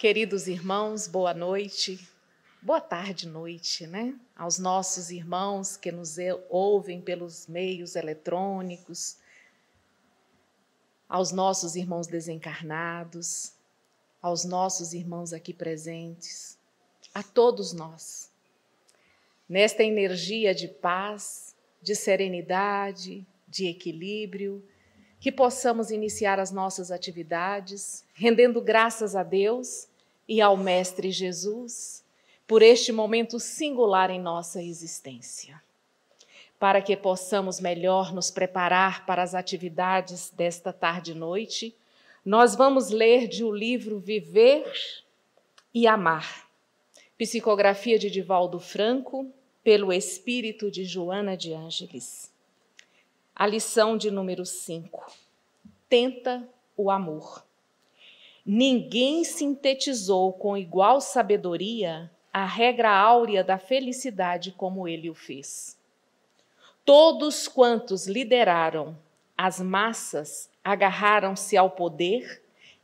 Queridos irmãos, boa noite, boa tarde, noite, né? Aos nossos irmãos que nos ouvem pelos meios eletrônicos, aos nossos irmãos desencarnados, aos nossos irmãos aqui presentes, a todos nós. Nesta energia de paz, de serenidade, de equilíbrio, que possamos iniciar as nossas atividades, rendendo graças a Deus e ao Mestre Jesus por este momento singular em nossa existência. Para que possamos melhor nos preparar para as atividades desta tarde e noite, nós vamos ler de o livro Viver e Amar, psicografia de Divaldo Franco, pelo espírito de Joana de Ângeles. A lição de número 5. Tenta o amor. Ninguém sintetizou com igual sabedoria a regra áurea da felicidade como ele o fez. Todos quantos lideraram as massas agarraram-se ao poder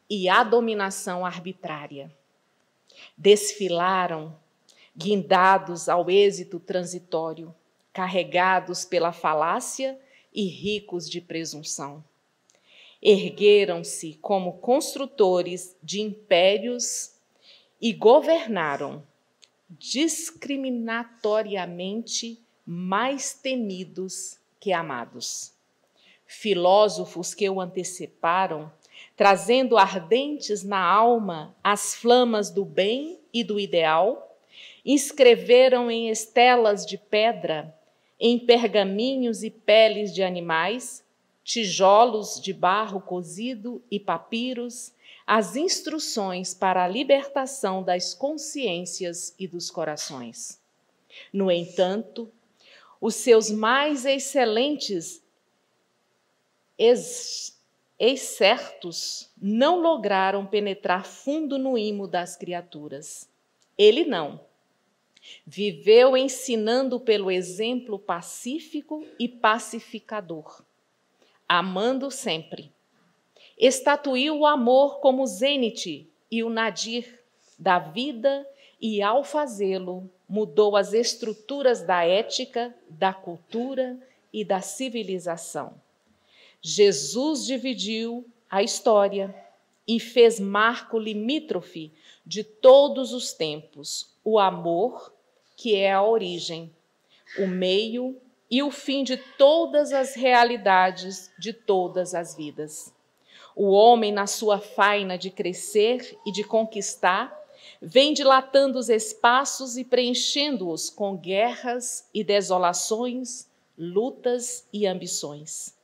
e à dominação arbitrária. Desfilaram, guindados ao êxito transitório, carregados pela falácia e ricos de presunção. Ergueram-se como construtores de impérios e governaram discriminatoriamente mais temidos que amados. Filósofos que o anteciparam, trazendo ardentes na alma as flamas do bem e do ideal, inscreveram em estelas de pedra, em pergaminhos e peles de animais, tijolos de barro cozido e papiros, as instruções para a libertação das consciências e dos corações. No entanto, os seus mais excelentes excertos não lograram penetrar fundo no imo das criaturas. Ele não. Viveu ensinando pelo exemplo pacífico e pacificador, amando sempre. Estatuiu o amor como zênite e o nadir da vida e, ao fazê-lo, mudou as estruturas da ética, da cultura e da civilização. Jesus dividiu a história e fez marco limítrofe de todos os tempos, o amor, que é a origem, o meio e o fim de todas as realidades, de todas as vidas. O homem, na sua faina de crescer e de conquistar, vem dilatando os espaços e preenchendo-os com guerras e desolações, lutas e ambições.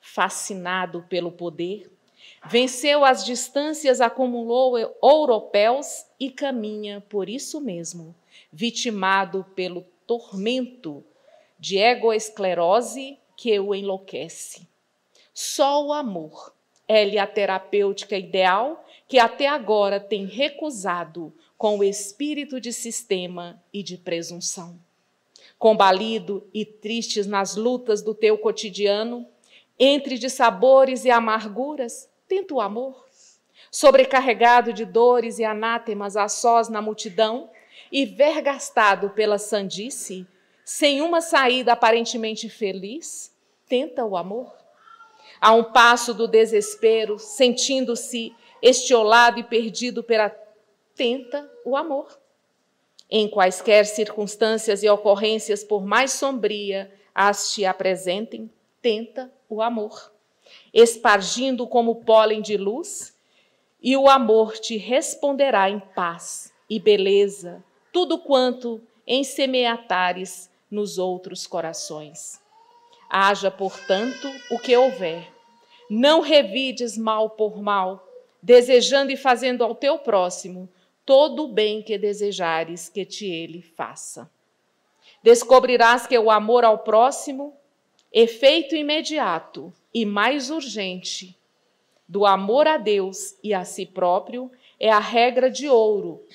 Fascinado pelo poder, venceu as distâncias, acumulou ouropéus e caminha por isso mesmo, vitimado pelo tormento de egoesclerose que o enlouquece. Só o amor é-lhe a terapêutica ideal que até agora tem recusado com o espírito de sistema e de presunção. Combalido e tristes nas lutas do teu cotidiano, entre dissabores e amarguras, tenta o amor. Sobrecarregado de dores e anátemas a sós na multidão e vergastado pela sandice, sem uma saída aparentemente feliz, tenta o amor. A um passo do desespero, sentindo-se estiolado e perdido tenta o amor. Em quaisquer circunstâncias e ocorrências, por mais sombria as te apresentem, tenta o amor. Espargindo como pólen de luz, e o amor te responderá em paz e beleza, tudo quanto ensemeatares nos outros corações. Haja, portanto, o que houver. Não revides mal por mal, desejando e fazendo ao teu próximo todo o bem que desejares que te ele faça. Descobrirás que o amor ao próximo, efeito imediato e mais urgente do amor a Deus e a si próprio, é a regra de ouro,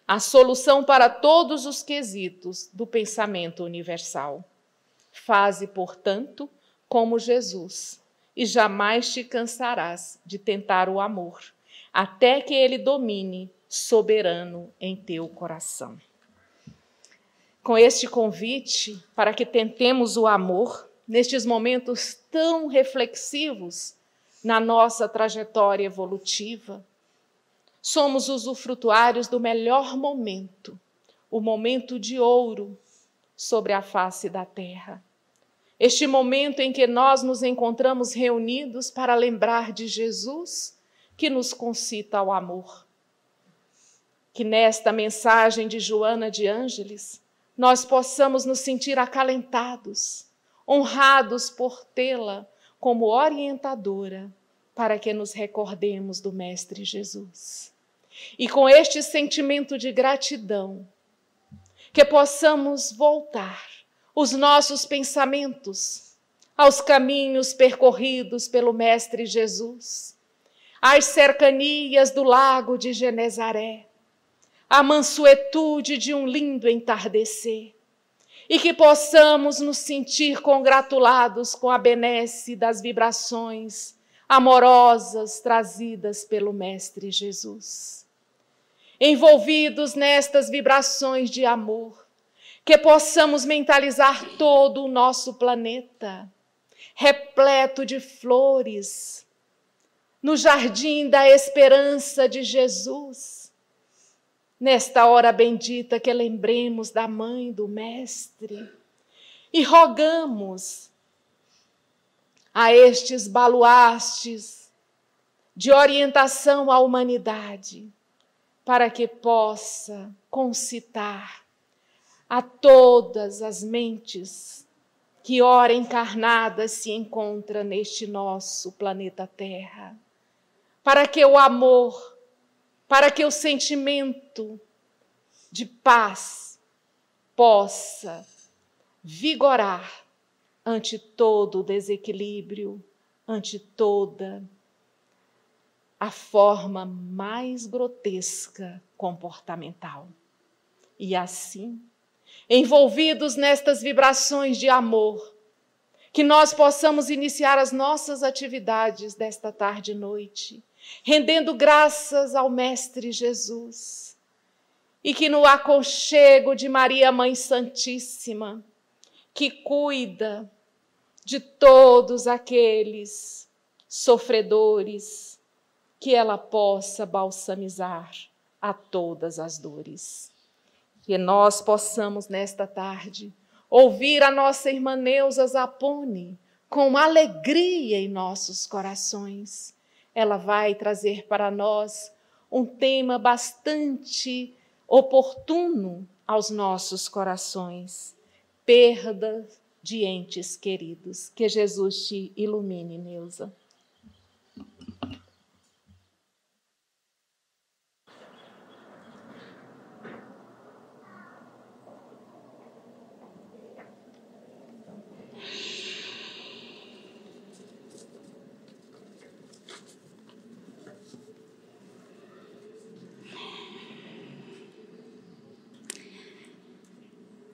a solução para todos os quesitos do pensamento universal. Faze, portanto, como Jesus, e jamais te cansarás de tentar o amor, até que ele domine soberano em teu coração. Com este convite para que tentemos o amor nestes momentos tão reflexivos na nossa trajetória evolutiva, somos usufrutuários do melhor momento, o momento de ouro sobre a face da terra. Este momento em que nós nos encontramos reunidos para lembrar de Jesus, que nos concita ao amor. Que nesta mensagem de Joana de Ângeles, nós possamos nos sentir acalentados, honrados por tê-la como orientadora, para que nos recordemos do Mestre Jesus. E com este sentimento de gratidão, que possamos voltar os nossos pensamentos aos caminhos percorridos pelo Mestre Jesus, às cercanias do lago de Genezaré, à mansuetude de um lindo entardecer, e que possamos nos sentir congratulados com a benesse das vibrações amorosas trazidas pelo Mestre Jesus. Envolvidos nestas vibrações de amor, que possamos mentalizar todo o nosso planeta, repleto de flores, no jardim da esperança de Jesus. Nesta hora bendita que lembremos da Mãe do Mestre e rogamos a estes baluartes de orientação à humanidade para que possa concitar a todas as mentes que ora encarnadas se encontram neste nosso planeta Terra, para que o amor, para que o sentimento de paz possa vigorar ante todo o desequilíbrio, ante toda a forma mais grotesca comportamental. E assim, envolvidos nestas vibrações de amor, que nós possamos iniciar as nossas atividades desta tarde e noite, rendendo graças ao Mestre Jesus, e que no aconchego de Maria Mãe Santíssima, que cuida de todos aqueles sofredores, que ela possa balsamizar a todas as dores. Que nós possamos, nesta tarde, ouvir a nossa irmã Neuza Zapone com alegria em nossos corações. Ela vai trazer para nós um tema bastante oportuno aos nossos corações: perda de entes queridos. Que Jesus te ilumine, Neuza.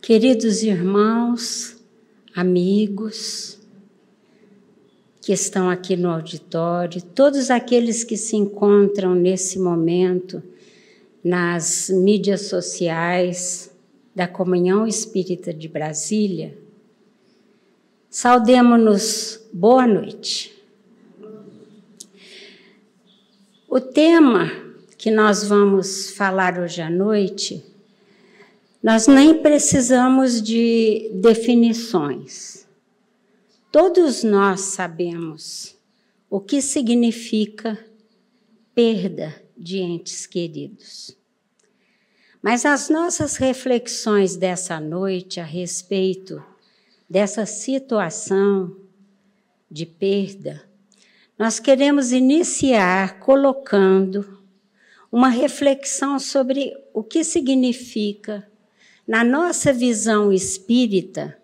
Queridos irmãos, amigos que estão aqui no auditório, todos aqueles que se encontram nesse momento nas mídias sociais da Comunhão Espírita de Brasília, saudemo-nos boa noite. O tema que nós vamos falar hoje à noite, nós nem precisamos de definições. Todos nós sabemos o que significa perda de entes queridos. Mas as nossas reflexões dessa noite a respeito dessa situação de perda, nós queremos iniciar colocando uma reflexão sobre o que significa, na nossa visão espírita,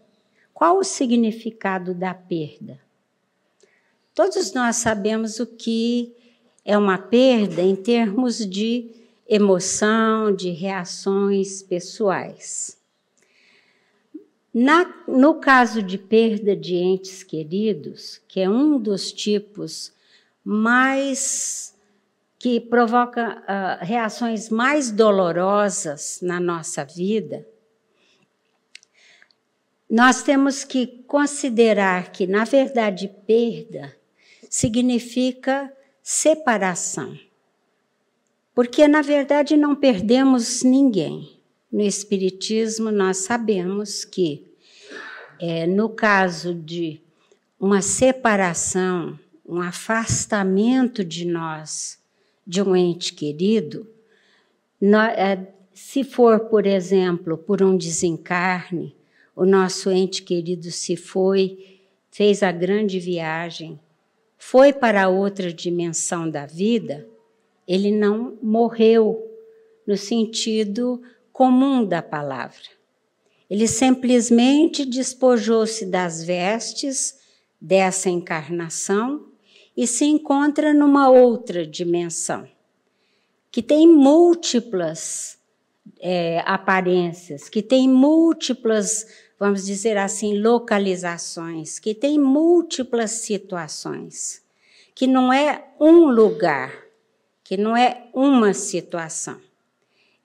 qual o significado da perda. Todos nós sabemos o que é uma perda em termos de emoção, de reações pessoais. No caso de perda de entes queridos, que é um dos tipos mais que provoca reações mais dolorosas na nossa vida, nós temos que considerar que, na verdade, perda significa separação. Porque, na verdade, não perdemos ninguém. No Espiritismo, nós sabemos que, no caso de uma separação, um afastamento de nós, de um ente querido, se for, por exemplo, por um desencarne, o nosso ente querido se foi, fez a grande viagem, foi para outra dimensão da vida, ele não morreu no sentido comum da palavra. Ele simplesmente despojou-se das vestes dessa encarnação e se encontra numa outra dimensão, que tem múltiplas aparências, que tem múltiplas, vamos dizer assim, localizações, que tem múltiplas situações, que não é um lugar, que não é uma situação.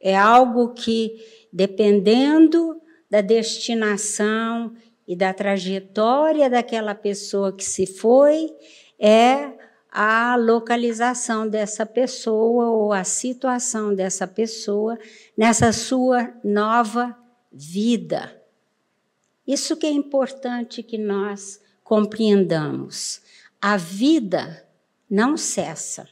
É algo que, dependendo da destinação e da trajetória daquela pessoa que se foi, é a localização dessa pessoa ou a situação dessa pessoa nessa sua nova vida. Isso que é importante que nós compreendamos. A vida não cessa.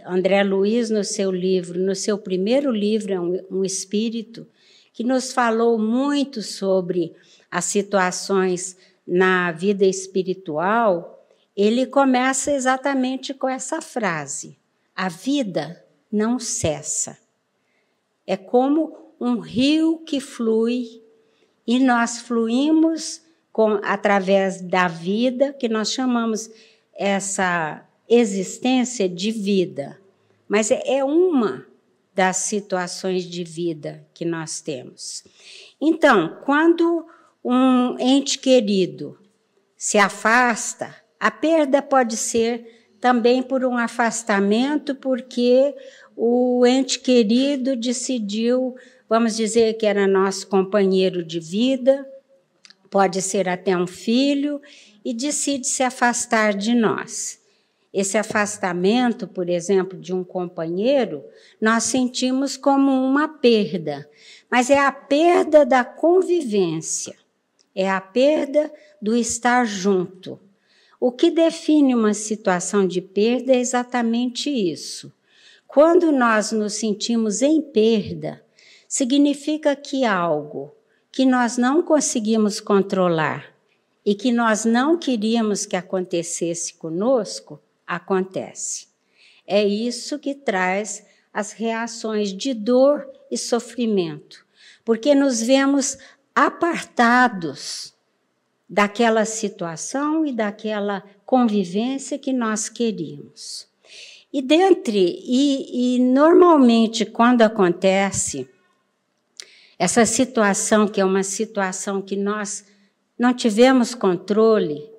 André Luiz, no seu livro, no seu primeiro livro, é um espírito, que nos falou muito sobre as situações na vida espiritual. Ele começa exatamente com essa frase: a vida não cessa. É como um rio que flui, e nós fluímos através da vida, que nós chamamos essa existência de vida, mas é uma das situações de vida que nós temos. Então, quando um ente querido se afasta, a perda pode ser também por um afastamento, porque o ente querido decidiu, vamos dizer que era nosso companheiro de vida, pode ser até um filho, e decide se afastar de nós. Esse afastamento, por exemplo, de um companheiro, nós sentimos como uma perda, mas é a perda da convivência, é a perda do estar junto. O que define uma situação de perda é exatamente isso. Quando nós nos sentimos em perda, significa que algo que nós não conseguimos controlar e que nós não queríamos que acontecesse conosco, acontece. É isso que traz as reações de dor e sofrimento, porque nos vemos apartados daquela situação e daquela convivência que nós queríamos. E normalmente, quando acontece essa situação, que é uma situação que nós não tivemos controle,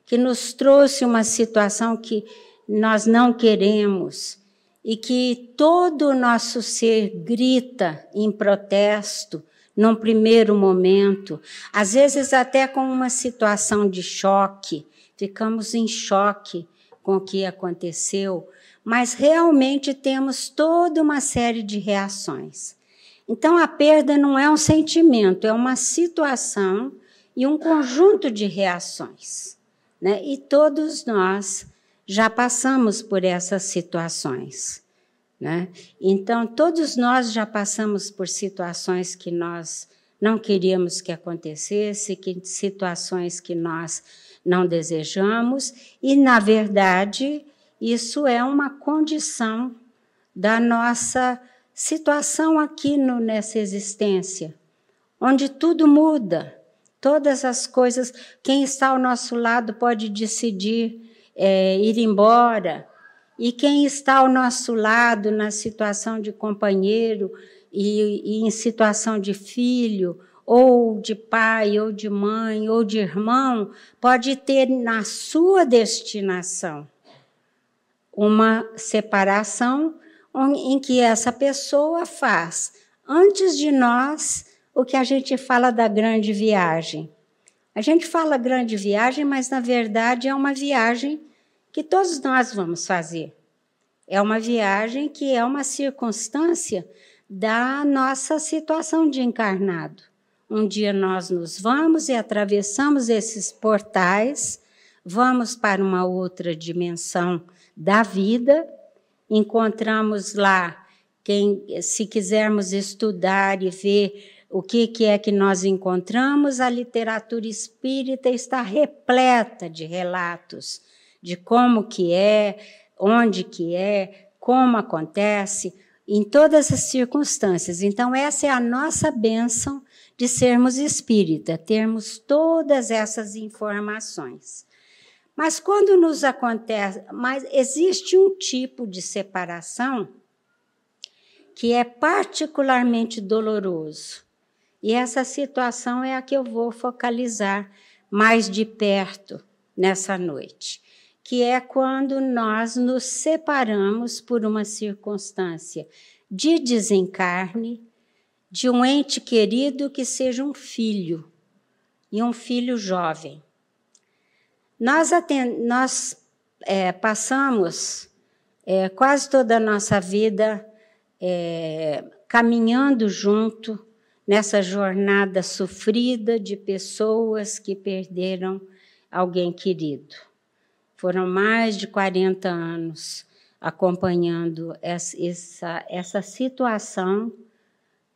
que nos trouxe uma situação que nós não queremos e que todo o nosso ser grita em protesto num primeiro momento, às vezes até com uma situação de choque, ficamos em choque com o que aconteceu, mas realmente temos toda uma série de reações. Então, a perda não é um sentimento, é uma situação e um conjunto de reações, né? E todos nós já passamos por essas situações, né? Então, todos nós já passamos por situações que nós não queríamos que acontecesse, situações que nós não desejamos, e, na verdade, isso é uma condição da nossa situação aqui nessa existência, onde tudo muda, todas as coisas, quem está ao nosso lado pode decidir ir embora, e quem está ao nosso lado na situação de companheiro e em situação de filho, ou de pai, ou de mãe, ou de irmão, pode ter na sua destinação uma separação em que essa pessoa faz, antes de nós, o que a gente fala da grande viagem. A gente fala grande viagem, mas, na verdade, é uma viagem que todos nós vamos fazer. É uma viagem que é uma circunstância da nossa situação de encarnado. Um dia nós nos vamos e atravessamos esses portais, vamos para uma outra dimensão da vida, encontramos lá, se quisermos estudar e ver o que é que nós encontramos, a literatura espírita está repleta de relatos de como que é, onde que é, como acontece, em todas as circunstâncias. Então, essa é a nossa bênção de sermos espírita, termos todas essas informações. Mas quando nos acontece, mas existe um tipo de separação que é particularmente doloroso. E essa situação é a que eu vou focalizar mais de perto nessa noite, que é quando nós nos separamos por uma circunstância de desencarne de um ente querido que seja um filho, e um filho jovem. Nós passamos quase toda a nossa vida caminhando junto nessa jornada sofrida de pessoas que perderam alguém querido. Foram mais de 40 anos acompanhando essa situação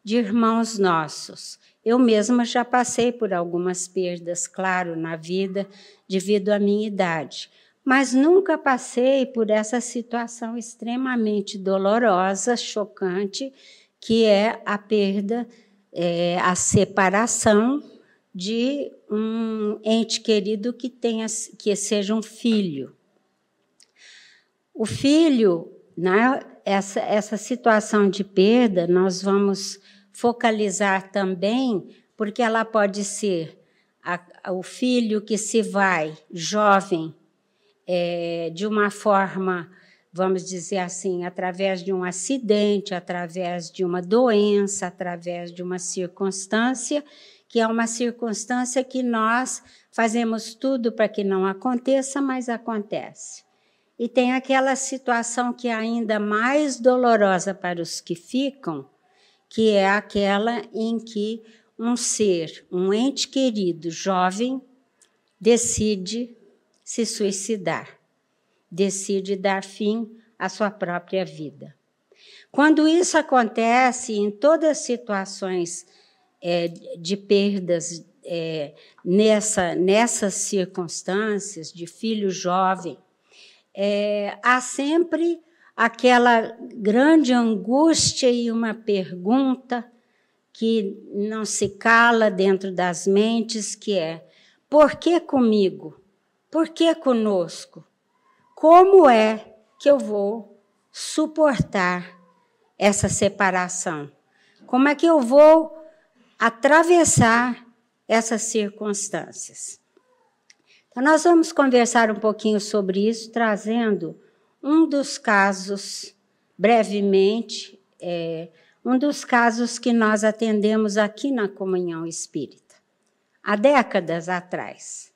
de irmãos nossos. Eu mesma já passei por algumas perdas, claro, na vida, devido à minha idade, mas nunca passei por essa situação extremamente dolorosa, chocante, que é a perda, a separação de um ente querido que seja um filho. O filho, né, essa situação de perda, nós vamos focalizar também, porque ela pode ser o filho que se vai jovem, de uma forma, vamos dizer assim, através de um acidente, através de uma doença, através de uma circunstância, que é uma circunstância que nós fazemos tudo para que não aconteça, mas acontece. E tem aquela situação que é ainda mais dolorosa para os que ficam, que é aquela em que um ser, um ente querido, jovem, decide se suicidar, decide dar fim à sua própria vida. Quando isso acontece em todas as situações de perdas, nessas circunstâncias de filho jovem, há sempre aquela grande angústia e uma pergunta que não se cala dentro das mentes, que é: por que comigo? Por que conosco? Como é que eu vou suportar essa separação? Como é que eu vou atravessar essas circunstâncias? Então, nós vamos conversar um pouquinho sobre isso, trazendo um dos casos, brevemente, um dos casos que nós atendemos aqui na Comunhão Espírita, há décadas atrás.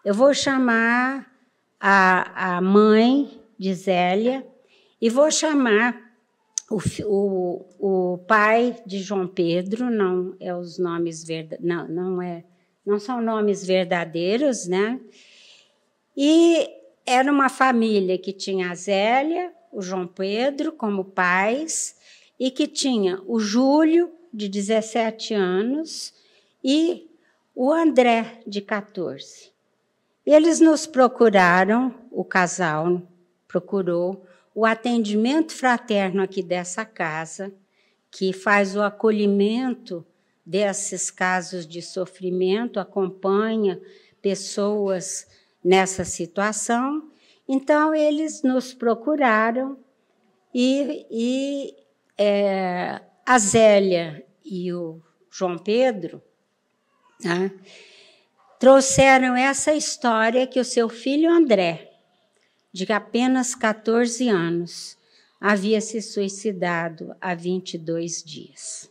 Eu vou chamar a mãe de Zélia e vou chamar o pai de João Pedro, não é os nomes não são nomes verdadeiros, né? E era uma família que tinha a Zélia, o João Pedro como pais, e que tinha o Júlio, de 17 anos, e o André, de 14. Eles nos procuraram, o casal procurou o atendimento fraterno aqui dessa casa, que faz o acolhimento desses casos de sofrimento, acompanha pessoas nessa situação. Então, eles nos procuraram e a Zélia e o João Pedro, né, trouxeram essa história que o seu filho André de apenas 14 anos, havia se suicidado há 22 dias.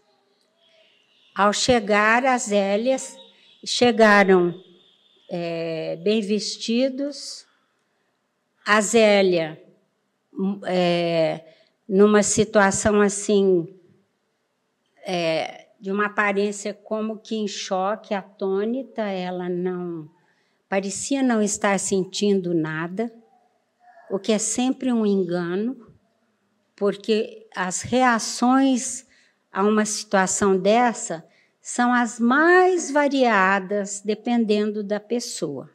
Ao chegar, as Zélias chegaram bem vestidos, a Zélia, numa situação assim, de uma aparência como que em choque, atônita, ela parecia não estar sentindo nada, o que é sempre um engano, porque as reações a uma situação dessa são as mais variadas, dependendo da pessoa.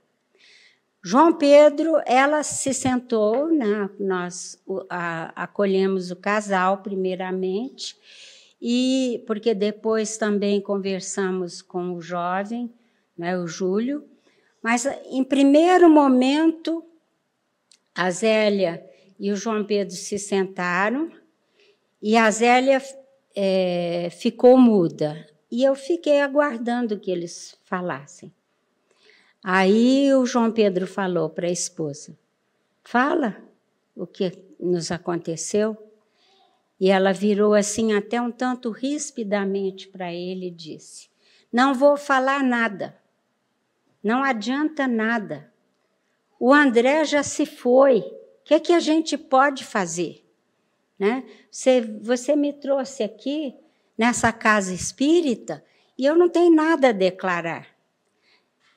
João Pedro, ela se sentou, né? Nós acolhemos o casal primeiramente, e porque depois também conversamos com o jovem, né, o Júlio, mas em primeiro momento a Zélia e o João Pedro se sentaram e a Zélia ficou muda e eu fiquei aguardando que eles falassem. Aí o João Pedro falou para a esposa: fala o que nos aconteceu. E ela virou assim até um tanto rispidamente para ele e disse: não vou falar nada, não adianta nada. O André já se foi, o que é que a gente pode fazer? Né? Você me trouxe aqui nessa casa espírita e eu não tenho nada a declarar.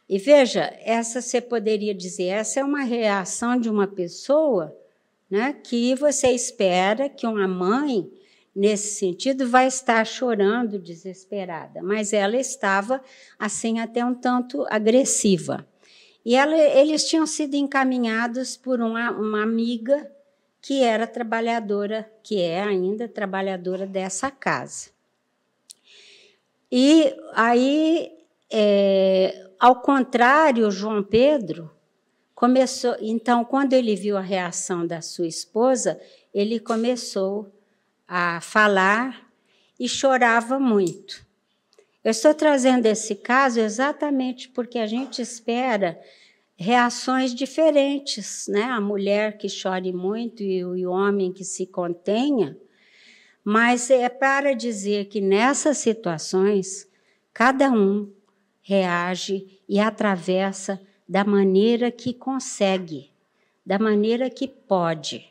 E veja, essa você poderia dizer, essa é uma reação de uma pessoa, né, que você espera que uma mãe, nesse sentido, vai estar chorando desesperada, mas ela estava assim até um tanto agressiva. E eles tinham sido encaminhados por uma amiga que era trabalhadora, que é ainda trabalhadora dessa casa. E aí, ao contrário, João Pedro começou. Então, quando ele viu a reação da sua esposa, ele começou a falar e chorava muito. Eu estou trazendo esse caso exatamente porque a gente espera reações diferentes, né? A mulher que chore muito e o homem que se contenha, mas é para dizer que nessas situações cada um reage e atravessa da maneira que consegue, da maneira que pode.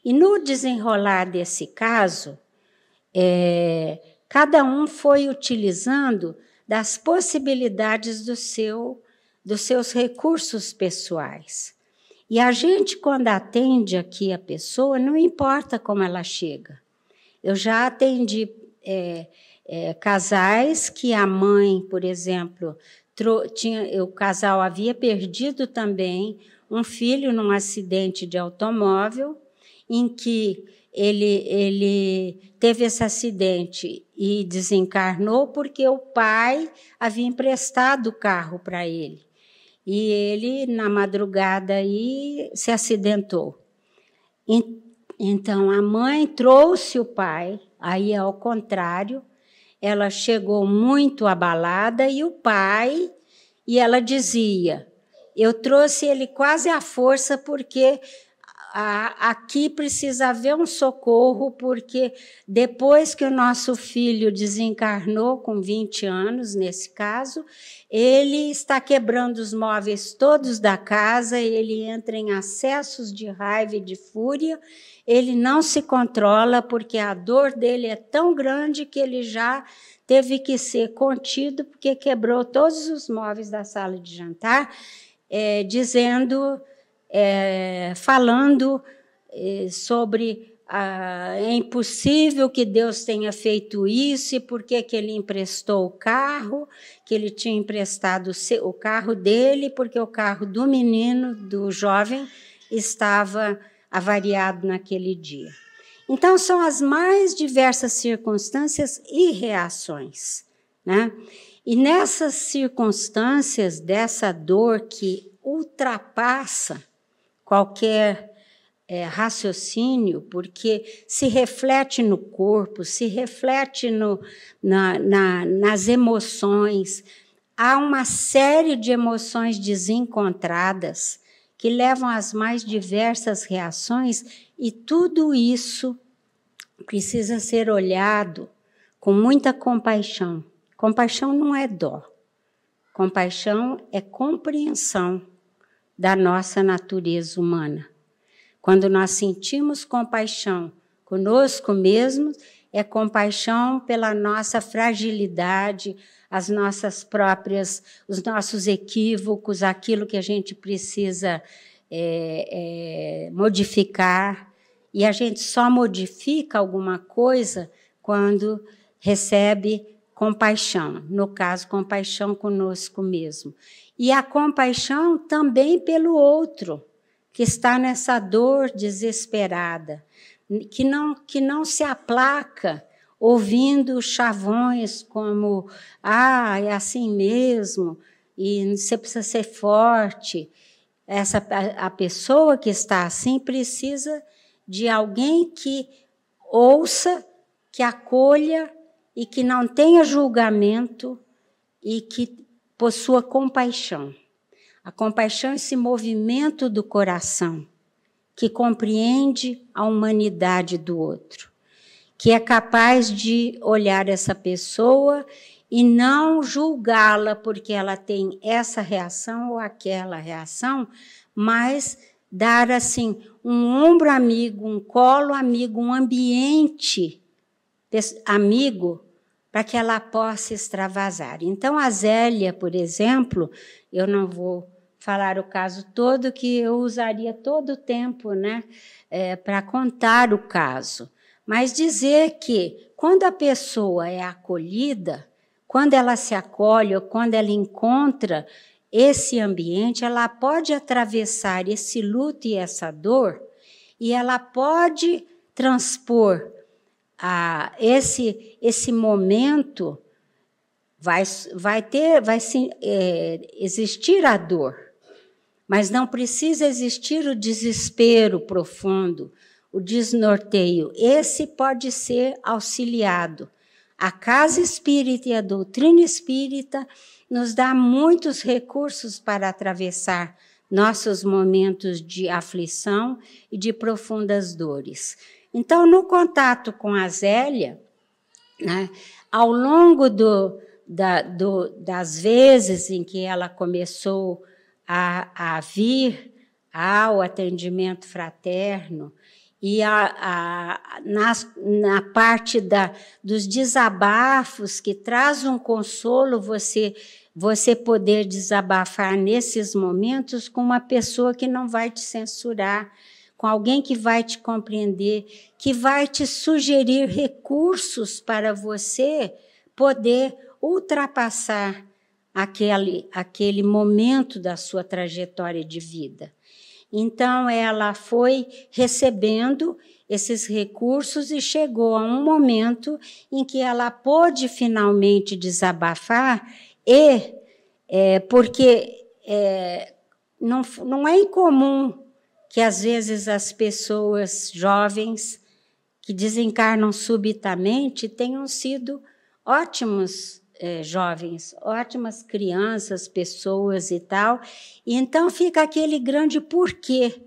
E no desenrolar desse caso, cada um foi utilizando das possibilidades dos seus recursos pessoais. E a gente, quando atende aqui a pessoa, não importa como ela chega. Eu já atendi casais que a mãe, por exemplo, o casal havia perdido também um filho num acidente de automóvel, em que ele teve esse acidente e desencarnou porque o pai havia emprestado o carro para ele. E ele, na madrugada, aí, se acidentou. Então, a mãe trouxe o pai, aí, ao contrário, ela chegou muito abalada e o pai, e ela dizia, eu trouxe ele quase à força porque aqui precisa haver um socorro, porque depois que o nosso filho desencarnou, com 20 anos, nesse caso, ele está quebrando os móveis todos da casa, ele entra em acessos de raiva e de fúria, ele não se controla, porque a dor dele é tão grande que ele já teve que ser contido, porque quebrou todos os móveis da sala de jantar, falando sobre é impossível que Deus tenha feito isso e por que ele emprestou o carro, que ele tinha emprestado o carro dele, porque o carro do menino, do jovem, estava avariado naquele dia. Então, são as mais diversas circunstâncias e reações, né? E nessas circunstâncias dessa dor que ultrapassa qualquer raciocínio, porque se reflete no corpo, se reflete nas emoções. Há uma série de emoções desencontradas que levam às mais diversas reações, e tudo isso precisa ser olhado com muita compaixão. Compaixão não é dó. Compaixão é compreensão da nossa natureza humana. Quando nós sentimos compaixão conosco mesmos, é compaixão pela nossa fragilidade, as nossas próprias, os nossos equívocos, aquilo que a gente precisa modificar. E a gente só modifica alguma coisa quando recebe compaixão. No caso, compaixão conosco mesmo. E a compaixão também pelo outro, que está nessa dor desesperada, que não se aplaca ouvindo chavões como é assim mesmo, e você precisa ser forte. A pessoa que está assim precisa de alguém que ouça, que acolha e que não tenha julgamento e que possua compaixão. A compaixão é esse movimento do coração que compreende a humanidade do outro, que é capaz de olhar essa pessoa e não julgá-la porque ela tem essa reação ou aquela reação, mas dar assim um ombro amigo, um colo amigo, um ambiente amigo para que ela possa extravasar. Então, a Zélia, por exemplo, eu não vou falar o caso todo, que eu usaria todo o tempo, né, para contar o caso, mas dizer que quando a pessoa é acolhida, quando ela se acolhe ou quando ela encontra esse ambiente, ela pode atravessar esse luto e essa dor e ela pode transpor esse momento. Vai existir a dor, mas não precisa existir o desespero profundo, o desnorteio. Esse pode ser auxiliado. A casa espírita e a doutrina espírita nos dá muitos recursos para atravessar nossos momentos de aflição e de profundas dores. Então, no contato com a Zélia, né, ao longo das vezes em que ela começou a vir ao atendimento fraterno e na parte dos desabafos, que traz um consolo, você poder desabafar nesses momentos com uma pessoa que não vai te censurar, com alguém que vai te compreender, que vai te sugerir recursos para você poder ultrapassar aquele momento da sua trajetória de vida. Então, ela foi recebendo esses recursos e chegou a um momento em que ela pôde finalmente desabafar, porque não é incomum que, às vezes, as pessoas jovens que desencarnam subitamente tenham sido ótimos jovens, ótimas crianças, pessoas e tal. E então fica aquele grande porquê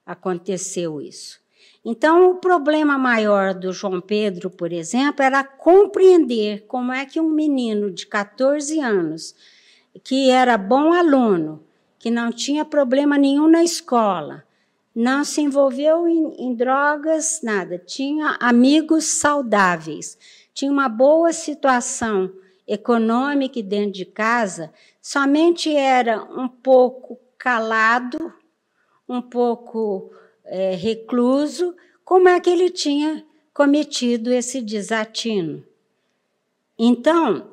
aconteceu isso. Então, o problema maior do João Pedro, por exemplo, era compreender como é que um menino de 14 anos, que era bom aluno, que não tinha problema nenhum na escola, não se envolveu em drogas, nada, tinha amigos saudáveis, tinha uma boa situação econômica dentro de casa, somente era um pouco calado, um pouco recluso, como é que ele tinha cometido esse desatino. Então,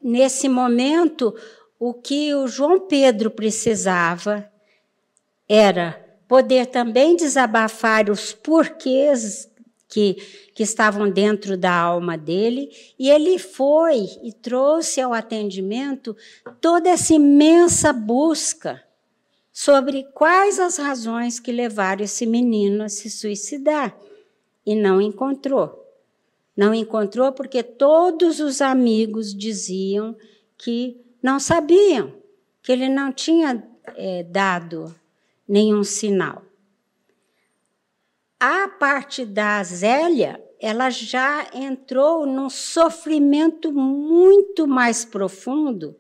nesse momento, o que o João Pedro precisava era poder também desabafar os porquês que estavam dentro da alma dele, e ele foi e trouxe ao atendimento toda essa imensa busca sobre quais as razões que levaram esse menino a se suicidar, e não encontrou. Não encontrou porque todos os amigos diziam que não sabiam, que ele não tinha dado nenhum sinal. A parte da Zélia, ela já entrou num sofrimento muito mais profundo,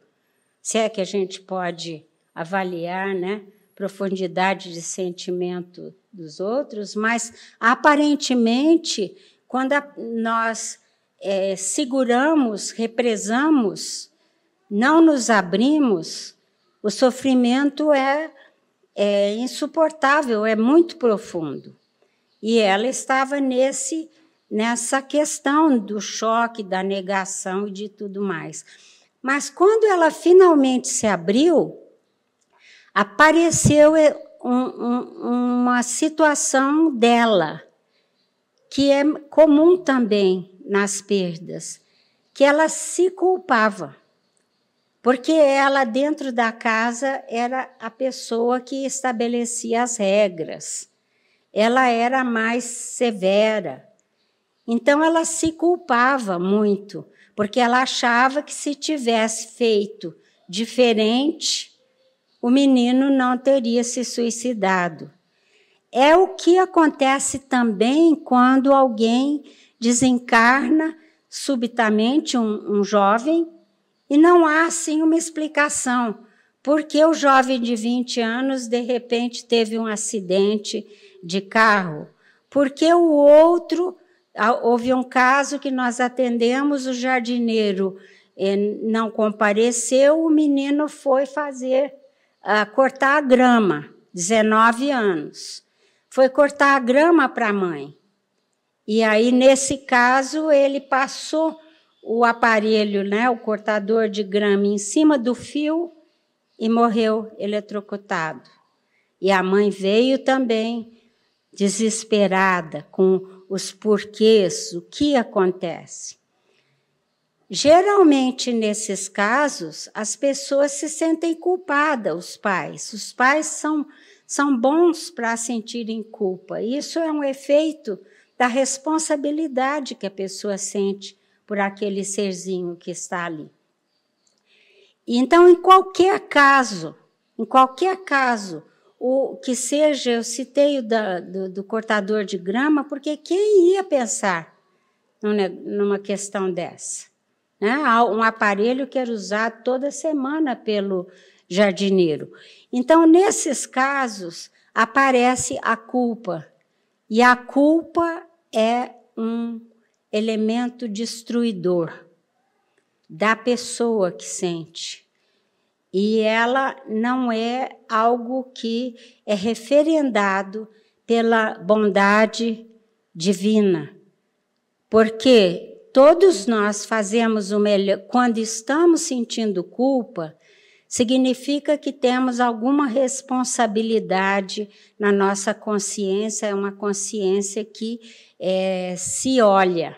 se é que a gente pode avaliar, né, profundidade de sentimento dos outros, mas, aparentemente, quando nós seguramos, represamos, não nos abrimos, o sofrimento é insuportável, é muito profundo. E ela estava nessa questão do choque, da negação e de tudo mais. Mas quando ela finalmente se abriu, apareceu uma situação dela, que é comum também nas perdas, que ela se culpava, porque ela, dentro da casa, era a pessoa que estabelecia as regras. Ela era mais severa. Então, ela se culpava muito, porque ela achava que se tivesse feito diferente, o menino não teria se suicidado. É o que acontece também quando alguém desencarna subitamente, um jovem, e não há, assim, uma explicação. Porque o jovem de 20 anos, de repente, teve um acidente de carro? Porque o outro, houve um caso que nós atendemos, o jardineiro não compareceu, o menino foi cortar a grama, 19 anos. Foi cortar a grama para a mãe. E aí, nesse caso, ele passou o aparelho, né, o cortador de grama, em cima do fio e morreu eletrocutado. E a mãe veio também desesperada com os porquês, o que acontece. Geralmente, nesses casos, as pessoas se sentem culpadas, os pais. Os pais são bons para sentirem culpa. Isso é um efeito da responsabilidade que a pessoa sente por aquele serzinho que está ali. Então, em qualquer caso, o que seja, eu citei do cortador de grama, porque quem ia pensar numa questão dessa? Né? Um aparelho que era usado toda semana pelo jardineiro. Então, nesses casos, aparece a culpa. E a culpa é um elemento destruidor da pessoa que sente. E ela não é algo que é referendado pela bondade divina. Porque todos nós fazemos o melhor. Quando estamos sentindo culpa, significa que temos alguma responsabilidade na nossa consciência, é uma consciência que se olha.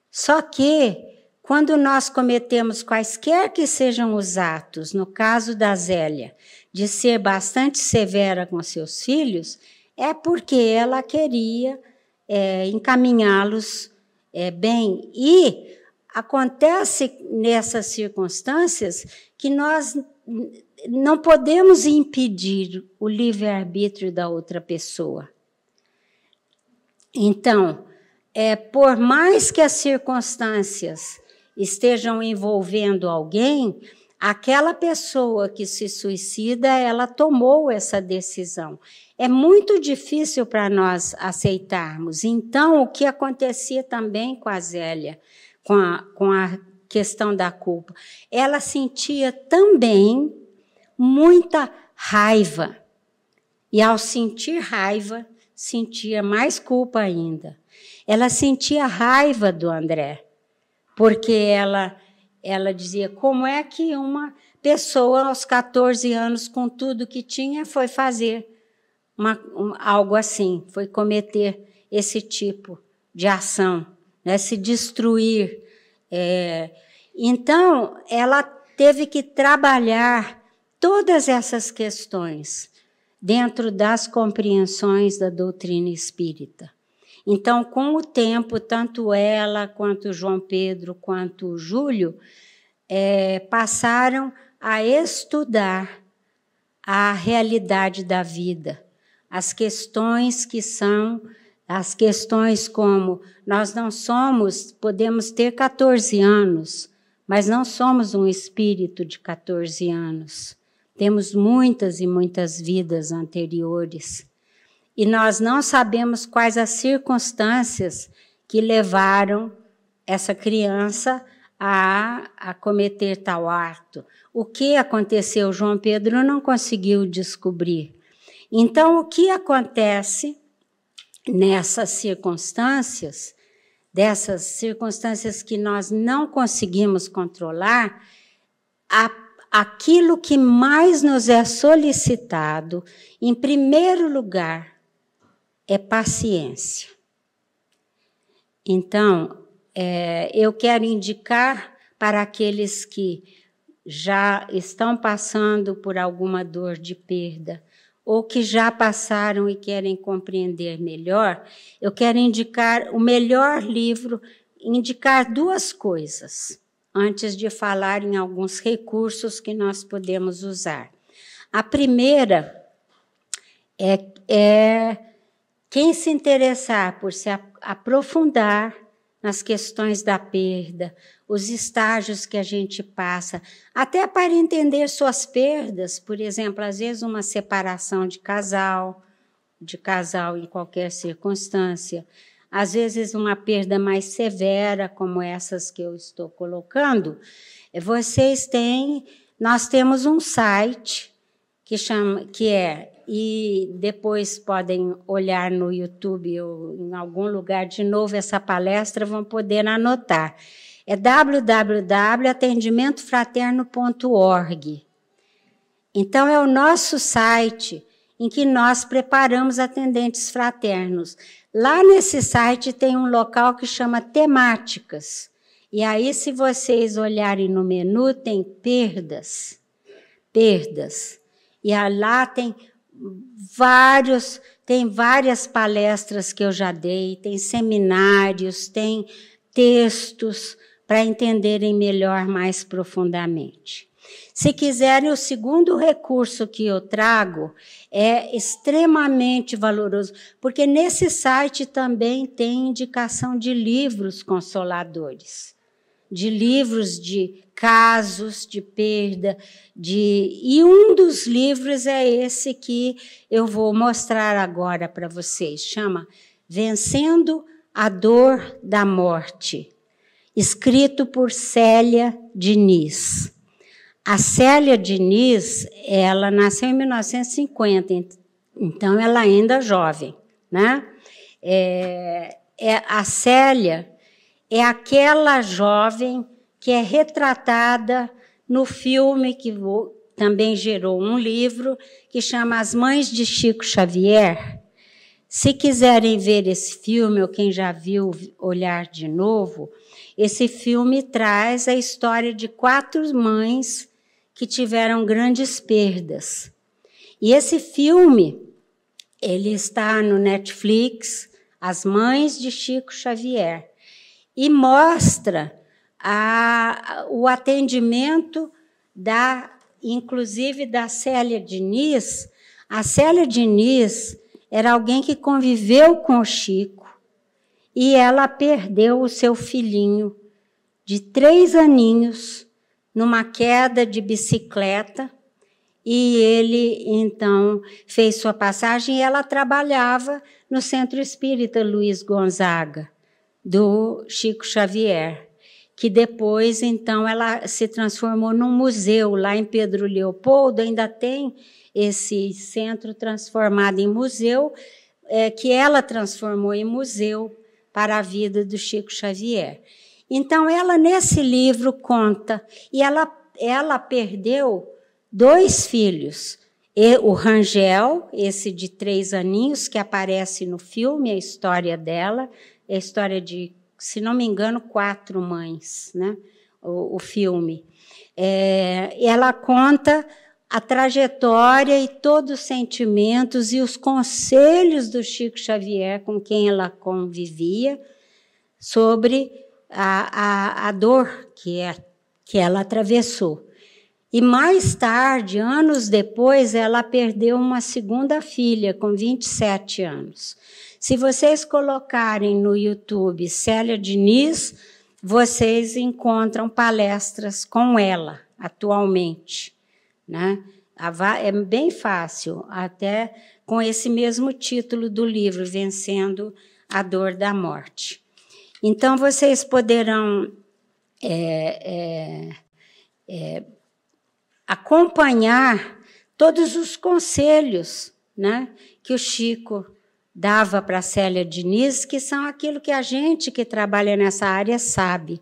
Só que, quando nós cometemos quaisquer que sejam os atos, no caso da Zélia, de ser bastante severa com seus filhos, é porque ela queria encaminhá-los bem. E acontece nessas circunstâncias que nós não podemos impedir o livre-arbítrio da outra pessoa. Então, por mais que as circunstâncias estejam envolvendo alguém, aquela pessoa que se suicida, ela tomou essa decisão. É muito difícil para nós aceitarmos. Então, o que acontecia também com a Zélia, com a questão da culpa, ela sentia também muita raiva. E, ao sentir raiva, sentia mais culpa ainda. Ela sentia raiva do André, porque ela dizia, como é que uma pessoa aos 14 anos, com tudo que tinha, foi fazer algo assim, foi cometer esse tipo de ação, né, se destruir. Então, ela teve que trabalhar todas essas questões dentro das compreensões da doutrina espírita. Então, com o tempo, tanto ela, quanto João Pedro, quanto o Júlio, passaram a estudar a realidade da vida, as questões que são, as questões como nós não somos, podemos ter 14 anos, mas não somos um espírito de 14 anos. Temos muitas e muitas vidas anteriores. E nós não sabemos quais as circunstâncias que levaram essa criança a cometer tal ato. O que aconteceu, João Pedro não conseguiu descobrir. Então, o que acontece nessas circunstâncias, dessas circunstâncias que nós não conseguimos controlar, aquilo que mais nos é solicitado, em primeiro lugar, é paciência. Então, eu quero indicar para aqueles que já estão passando por alguma dor de perda, ou que já passaram e querem compreender melhor, eu quero indicar o melhor livro, indicar duas coisas, antes de falar em alguns recursos que nós podemos usar. A primeira é quem se interessar por se aprofundar nas questões da perda, os estágios que a gente passa, até para entender suas perdas, por exemplo, às vezes uma separação de casal em qualquer circunstância, às vezes uma perda mais severa, como essas que eu estou colocando, nós temos um site e depois podem olhar no YouTube ou em algum lugar de novo essa palestra, vão poder anotar. É www.atendimentofraterno.org. Então, é o nosso site em que nós preparamos atendentes fraternos. Lá nesse site tem um local que chama temáticas. E aí, se vocês olharem no menu, tem perdas. E lá tem várias palestras que eu já dei, tem seminários, tem textos para entenderem melhor, mais profundamente. Se quiserem, o segundo recurso que eu trago é extremamente valoroso, porque nesse site também tem indicação de livros consoladores, de livros de casos de perda, e um dos livros é esse que eu vou mostrar agora para vocês, chama Vencendo a Dor da Morte, escrito por Célia Diniz. A Célia Diniz, ela nasceu em 1950, então ela ainda é jovem, né? A Célia é aquela jovem que é retratada no filme que também gerou um livro, que chama As Mães de Chico Xavier. Se quiserem ver esse filme, ou quem já viu, olhar de novo, esse filme traz a história de 4 mães que tiveram grandes perdas. E esse filme, ele está no Netflix, As Mães de Chico Xavier, e mostra o atendimento inclusive da Célia Diniz. A Célia Diniz era alguém que conviveu com o Chico e ela perdeu o seu filhinho de 3 aninhos numa queda de bicicleta, e ele, então, fez sua passagem, e ela trabalhava no Centro Espírita Luiz Gonzaga, do Chico Xavier, que depois, então, ela se transformou num museu lá em Pedro Leopoldo, ainda tem esse centro transformado em museu, que ela transformou em museu para a vida do Chico Xavier. Então, ela, nesse livro, conta, e ela perdeu 2 filhos, o Rangel, esse de 3 aninhos, que aparece no filme, a história dela, é a história de, se não me engano, 4 mães, né? O filme. Ela conta a trajetória e todos os sentimentos e os conselhos do Chico Xavier com quem ela convivia sobre a dor que ela atravessou. E mais tarde, anos depois, ela perdeu uma segunda filha, com 27 anos. Se vocês colocarem no YouTube Célia Diniz, vocês encontram palestras com ela, atualmente, né? É bem fácil, até com esse mesmo título do livro, Vencendo a Dor da Morte. Então, vocês poderão acompanhar todos os conselhos, né, que o Chico dava para a Célia Diniz, que são aquilo que a gente que trabalha nessa área sabe,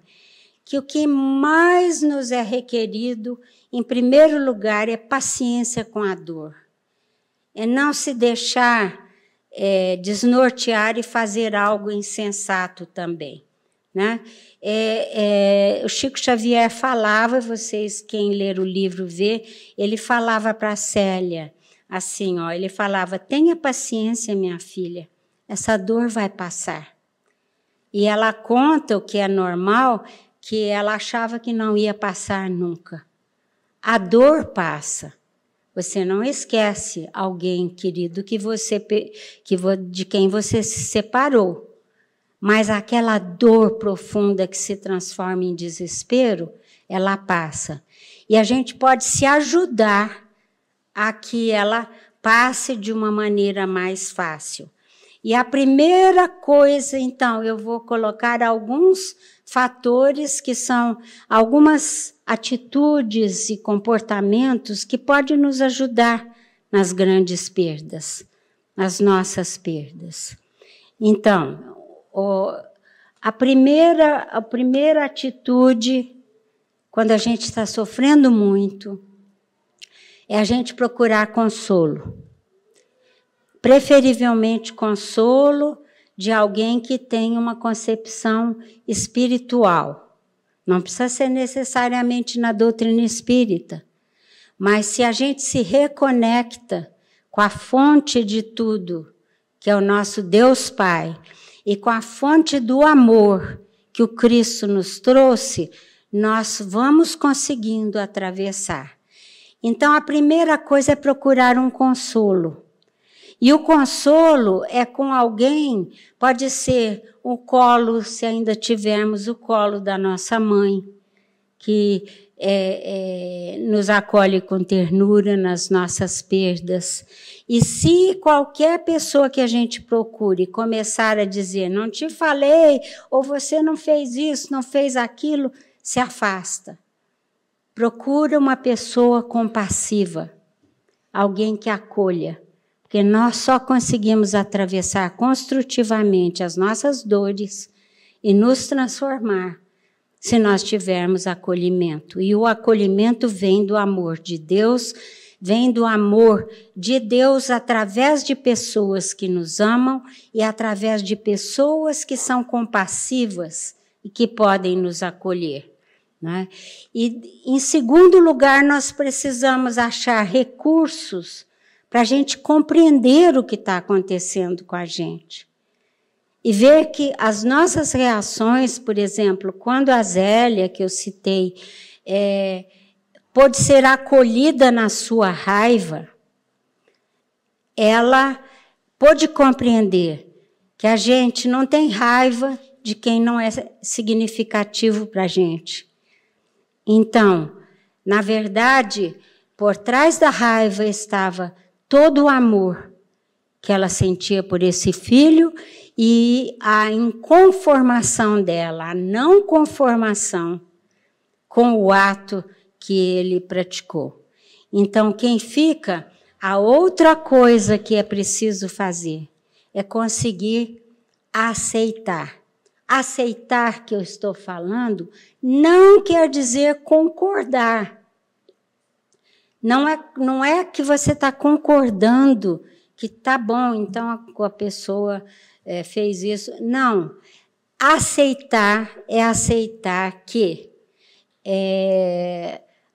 que o que mais nos é requerido, em primeiro lugar, é paciência com a dor. É não se deixar desnortear e fazer algo insensato também, né? O Chico Xavier falava, vocês, quem ler o livro vê, ele falava para a Célia, assim, ó, ele falava, tenha paciência, minha filha, essa dor vai passar. E ela conta o que é normal, que ela achava que não ia passar nunca. A dor passa. Você não esquece alguém querido de quem você se separou. Mas aquela dor profunda que se transforma em desespero, ela passa. E a gente pode se ajudar a que ela passe de uma maneira mais fácil. E a primeira coisa, então, eu vou colocar alguns fatores que são algumas atitudes e comportamentos que podem nos ajudar nas grandes perdas, nas nossas perdas. Então, a primeira atitude, quando a gente está sofrendo muito, é a gente procurar consolo. Preferivelmente consolo de alguém que tem uma concepção espiritual. Não precisa ser necessariamente na doutrina espírita, mas se a gente se reconecta com a fonte de tudo, que é o nosso Deus Pai, e com a fonte do amor que o Cristo nos trouxe, nós vamos conseguindo atravessar. Então, a primeira coisa é procurar um consolo. E o consolo é com alguém, pode ser o colo, se ainda tivermos o colo da nossa mãe, que nos acolhe com ternura nas nossas perdas. E se qualquer pessoa que a gente procure começar a dizer, não te falei, ou você não fez isso, não fez aquilo, se afasta. Procura uma pessoa compassiva, alguém que acolha, porque nós só conseguimos atravessar construtivamente as nossas dores e nos transformar se nós tivermos acolhimento. E o acolhimento vem do amor de Deus, vem do amor de Deus através de pessoas que nos amam e através de pessoas que são compassivas e que podem nos acolher, né? E, em segundo lugar, nós precisamos achar recursos para a gente compreender o que está acontecendo com a gente. E ver que as nossas reações, por exemplo, quando a Zélia, que eu citei, pode ser acolhida na sua raiva, ela pôde compreender que a gente não tem raiva de quem não é significativo para a gente. Então, na verdade, por trás da raiva estava todo o amor que ela sentia por esse filho e a inconformação dela, a não conformação com o ato que ele praticou. Então, quem fica, a outra coisa que é preciso fazer é conseguir aceitar. Aceitar que eu estou falando não quer dizer concordar. Não é que você está concordando que tá bom, então a pessoa fez isso. Não. Aceitar é aceitar que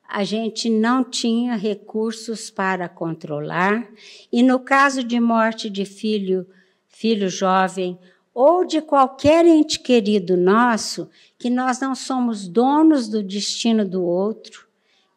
a gente não tinha recursos para controlar, e no caso de morte de filho jovem, ou de qualquer ente querido nosso, que nós não somos donos do destino do outro,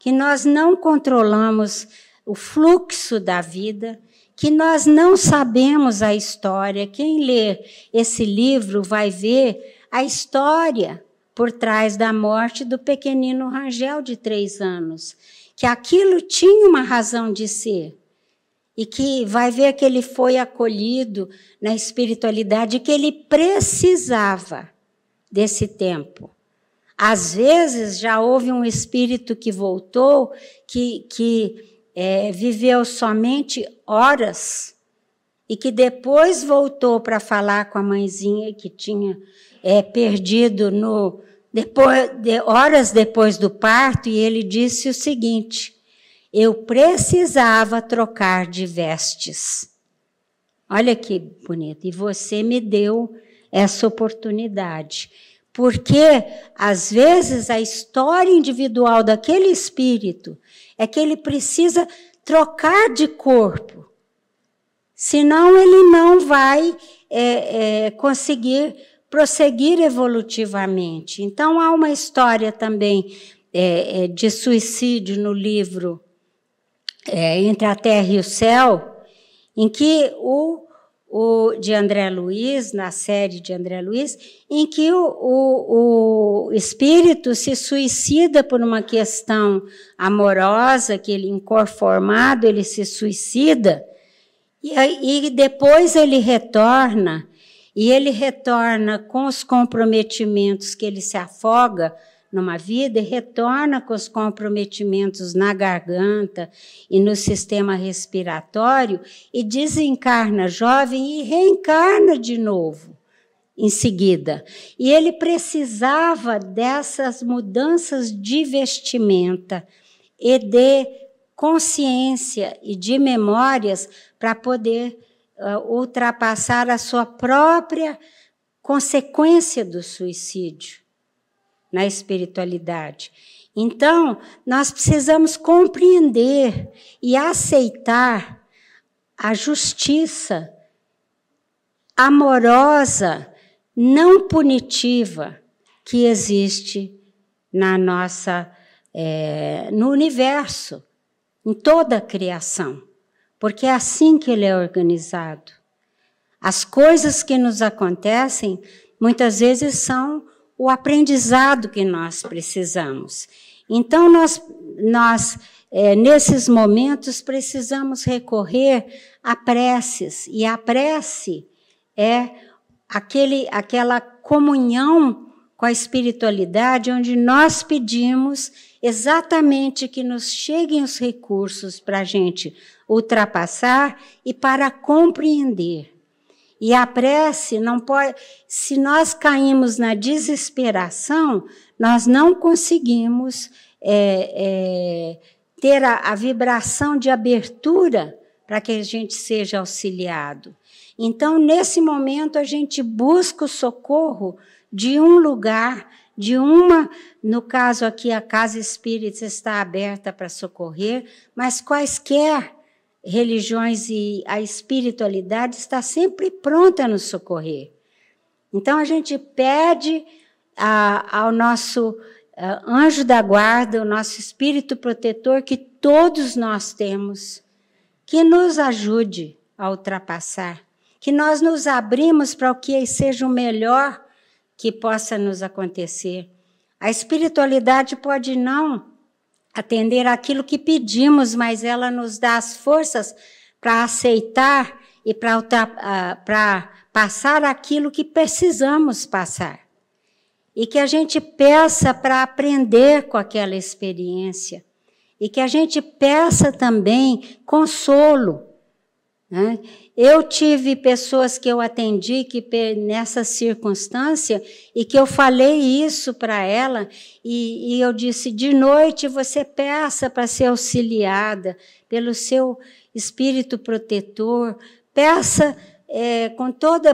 que nós não controlamos o fluxo da vida, que nós não sabemos a história. Quem lê esse livro vai ver a história por trás da morte do pequenino Rangel, de 3 anos, que aquilo tinha uma razão de ser, e que vai ver que ele foi acolhido na espiritualidade, que ele precisava desse tempo. Às vezes, já houve um espírito que voltou, que viveu somente horas, e que depois voltou para falar com a mãezinha que tinha perdido horas depois do parto, e ele disse o seguinte: eu precisava trocar de vestes. Olha que bonito. E você me deu essa oportunidade. Porque, às vezes, a história individual daquele espírito é que ele precisa trocar de corpo. Senão, ele não vai conseguir prosseguir evolutivamente. Então, há uma história também de suicídio no livro Entre a Terra e o Céu, em que de André Luiz, na série de André Luiz, em que o espírito se suicida por uma questão amorosa, que ele, inconformado, ele se suicida, e depois ele retorna, e ele retorna com os comprometimentos que ele se afoga numa vida, e retorna com os comprometimentos na garganta e no sistema respiratório, e desencarna jovem e reencarna de novo em seguida. E ele precisava dessas mudanças de vestimenta e de consciência e de memórias para poder ultrapassar a sua própria consequência do suicídio na espiritualidade. Então, nós precisamos compreender e aceitar a justiça amorosa, não punitiva, que existe no universo, em toda a criação, porque é assim que ele é organizado. As coisas que nos acontecem, muitas vezes, são o aprendizado que nós precisamos. Então, nós nesses momentos, precisamos recorrer a preces, e a prece é aquela comunhão com a espiritualidade, onde nós pedimos exatamente que nos cheguem os recursos para a gente ultrapassar e para compreender. E a prece não pode... Se nós caímos na desesperação, nós não conseguimos ter a vibração de abertura para que a gente seja auxiliado. Então, nesse momento, a gente busca o socorro de um lugar, no caso aqui, a Casa Espírita está aberta para socorrer, mas quaisquer religiões e a espiritualidade está sempre pronta a nos socorrer. Então, a gente pede ao nosso anjo da guarda, o nosso espírito protetor, que todos nós temos, que nos ajude a ultrapassar, que nós nos abrimos para o que seja o melhor que possa nos acontecer. A espiritualidade pode não atender aquilo que pedimos, mas ela nos dá as forças para aceitar e para passar aquilo que precisamos passar. E que a gente peça para aprender com aquela experiência. E que a gente peça também consolo, né? Eu tive pessoas que eu atendi nessa circunstância e que eu falei isso para ela e eu disse, de noite você peça para ser auxiliada pelo seu espírito protetor, peça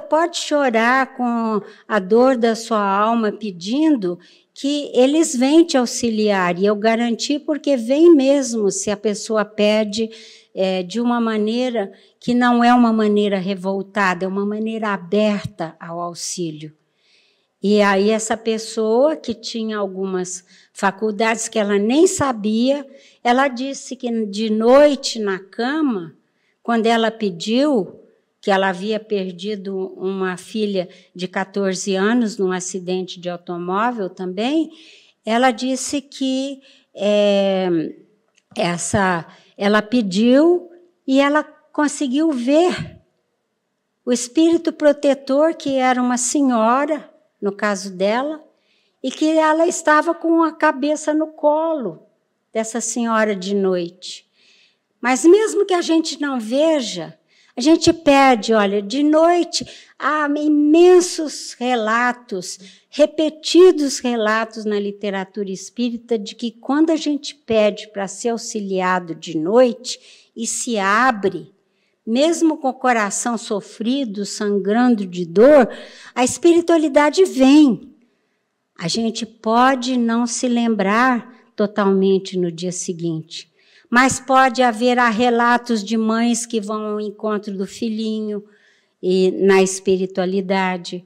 pode chorar com a dor da sua alma pedindo que eles venham te auxiliar, e eu garanti porque vem mesmo se a pessoa pede de uma maneira que não é uma maneira revoltada, é uma maneira aberta ao auxílio. E aí essa pessoa que tinha algumas faculdades que ela nem sabia, ela disse que de noite na cama, quando ela pediu, que ela havia perdido uma filha de 14 anos num acidente de automóvel também, ela disse que ela pediu e ela conseguiu ver o espírito protetor, que era uma senhora, no caso dela, e que ela estava com a cabeça no colo dessa senhora de noite. Mas mesmo que a gente não veja, a gente pede, olha, de noite há imensos relatos, repetidos relatos na literatura espírita de que quando a gente pede para ser auxiliado de noite e se abre, mesmo com o coração sofrido, sangrando de dor, a espiritualidade vem. A gente pode não se lembrar totalmente no dia seguinte, mas pode haver relatos de mães que vão ao encontro do filhinho e na espiritualidade.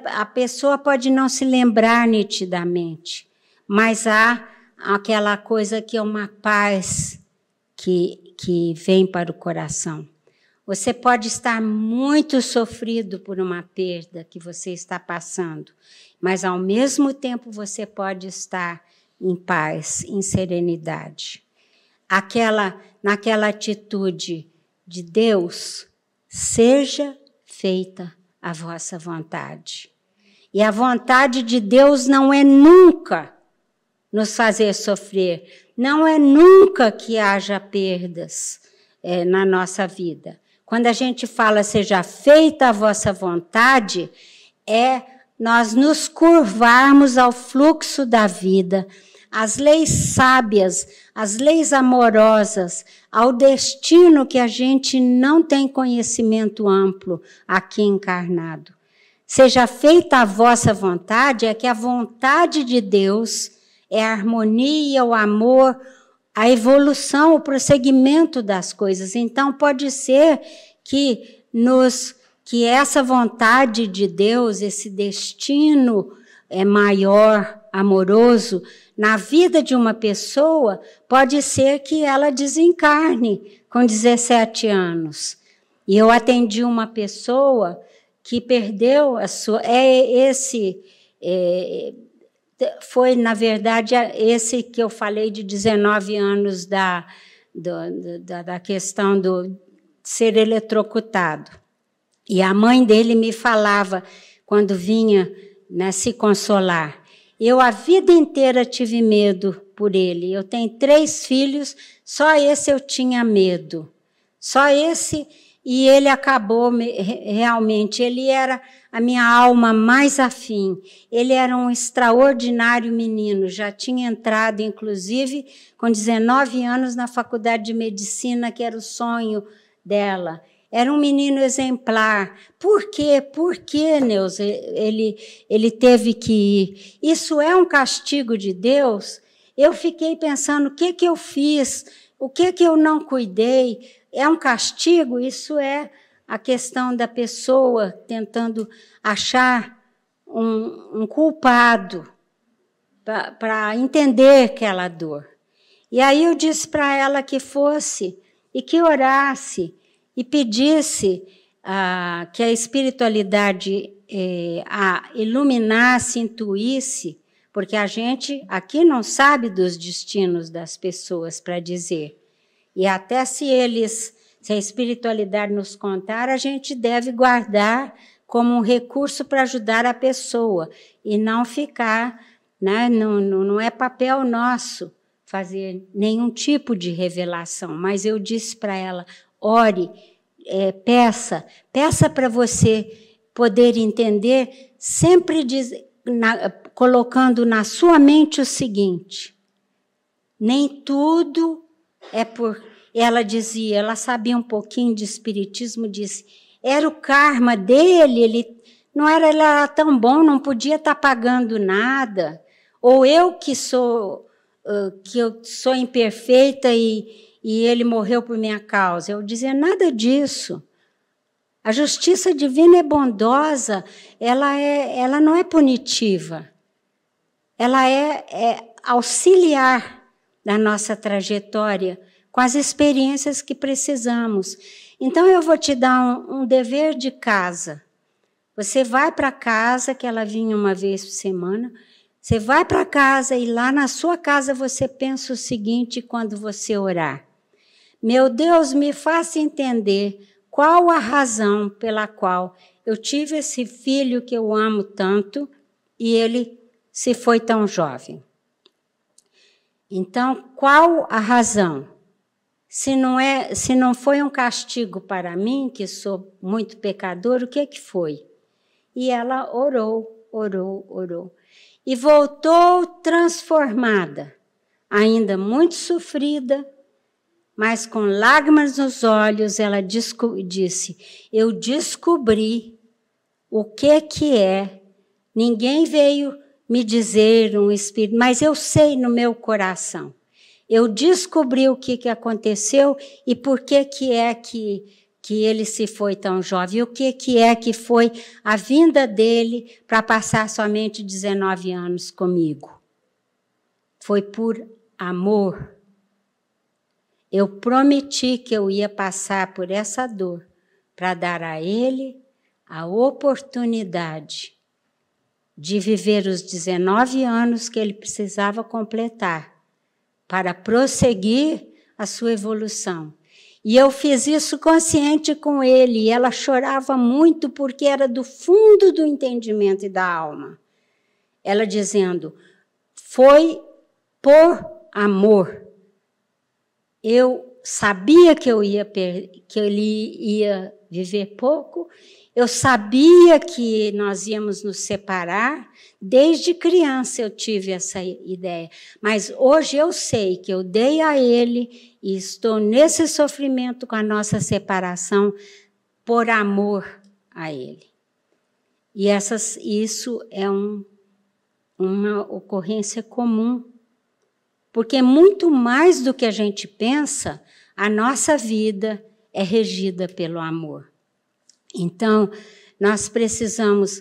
A pessoa pode não se lembrar nitidamente, mas há aquela coisa que é uma paz que vem para o coração. Você pode estar muito sofrido por uma perda que você está passando, mas, ao mesmo tempo, você pode estar em paz, em serenidade. Naquela atitude de Deus, seja feita a vossa vontade. E a vontade de Deus não é nunca nos fazer sofrer, não é nunca que haja perdas na nossa vida. Quando a gente fala seja feita a vossa vontade, nós nos curvarmos ao fluxo da vida, às leis sábias, às leis amorosas, ao destino que a gente não tem conhecimento amplo aqui encarnado. Seja feita a vossa vontade, é que a vontade de Deus é a harmonia, o amor, a evolução, o prosseguimento das coisas. Então, pode ser que essa vontade de Deus, esse destino maior, amoroso, na vida de uma pessoa, pode ser que ela desencarne com 17 anos. E eu atendi uma pessoa que perdeu a sua... Foi, na verdade, esse que eu falei de 19 anos da questão do ser eletrocutado. E a mãe dele me falava, quando vinha se consolar, eu a vida inteira tive medo por ele. Eu tenho 3 filhos, só esse eu tinha medo. Só esse, e ele acabou realmente, ele era a minha alma mais afim. Ele era um extraordinário menino, já tinha entrado, inclusive, com 19 anos na faculdade de medicina, que era o sonho dela. Era um menino exemplar. Por quê? Por que, Neuza, ele teve que ir? Isso é um castigo de Deus? Eu fiquei pensando, o que eu fiz? O que eu não cuidei? É um castigo? Isso é a questão da pessoa tentando achar um culpado para entender aquela dor. E aí eu disse para ela que fosse e que orasse e pedisse que a espiritualidade a iluminasse, intuísse, porque a gente aqui não sabe dos destinos das pessoas para dizer. E até se a espiritualidade nos contar, a gente deve guardar como um recurso para ajudar a pessoa e não ficar, não é papel nosso fazer nenhum tipo de revelação. Mas eu disse para ela, ore, peça para você poder entender, sempre colocando na sua mente o seguinte, nem tudo é por... Ela dizia, ela sabia um pouquinho de espiritismo, disse, era o karma dele, ele era tão bom, não podia estar pagando nada, ou eu que sou imperfeita e ele morreu por minha causa. Eu dizia, nada disso. A justiça divina é bondosa, ela não é punitiva. Ela é auxiliar na nossa trajetória com as experiências que precisamos. Então, eu vou te dar um dever de casa. Você vai para casa, que ela vinha uma vez por semana, você vai para casa e lá na sua casa você pensa o seguinte quando você orar. Meu Deus, me faça entender qual a razão pela qual eu tive esse filho que eu amo tanto e ele se foi tão jovem. Então, qual a razão? Se não foi um castigo para mim, que sou muito pecador, o que foi? E ela orou, orou, orou. E voltou transformada, ainda muito sofrida, mas com lágrimas nos olhos, ela disse, eu descobri o que é. Ninguém veio me dizer um espírito, mas eu sei no meu coração. Eu descobri o que aconteceu e por que ele se foi tão jovem. E o que é que foi a vinda dele para passar somente 19 anos comigo. Foi por amor. Eu prometi que eu ia passar por essa dor para dar a ele a oportunidade de viver os 19 anos que ele precisava completar para prosseguir a sua evolução. E eu fiz isso consciente com ele, e ela chorava muito porque era do fundo do entendimento e da alma. Ela dizendo, foi por amor. Eu sabia que ele ia viver pouco, eu sabia que nós íamos nos separar, desde criança eu tive essa ideia, mas hoje eu sei que eu dei a ele e estou nesse sofrimento com a nossa separação por amor a ele. E isso é uma ocorrência comum, porque muito mais do que a gente pensa, a nossa vida é regida pelo amor. Então, nós precisamos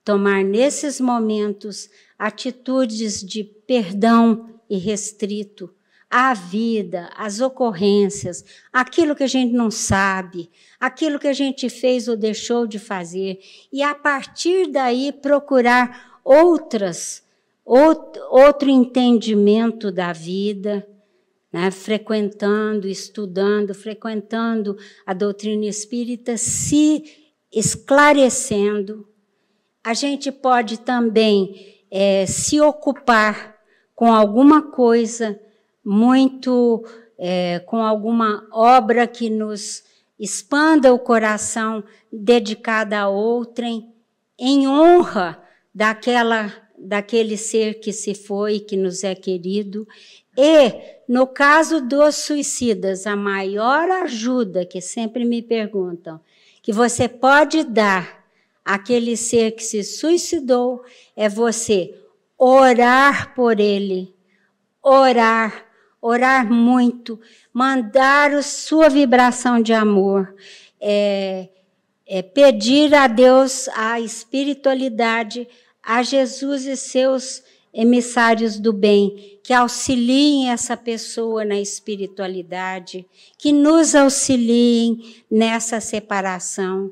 tomar nesses momentos atitudes de perdão irrestrito à vida, às ocorrências, aquilo que a gente não sabe, aquilo que a gente fez ou deixou de fazer, e a partir daí procurar outro entendimento da vida, né? Frequentando, estudando, frequentando a doutrina espírita, se esclarecendo. A gente pode também se ocupar com alguma coisa com alguma obra que nos expanda o coração, dedicada a outrem, em honra daquele ser que se foi, que nos é querido. E, no caso dos suicidas, a maior ajuda, que sempre me perguntam, que você pode dar àquele ser que se suicidou, é você orar por ele, orar muito, mandar a sua vibração de amor, pedir a Deus, a espiritualidade, a Jesus e seus emissários do bem, que auxiliem essa pessoa na espiritualidade, que nos auxiliem nessa separação,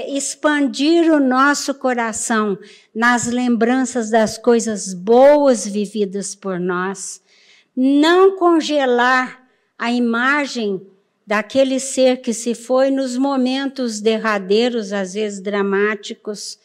expandir o nosso coração nas lembranças das coisas boas vividas por nós, não congelar a imagem daquele ser que se foi nos momentos derradeiros, às vezes dramáticos,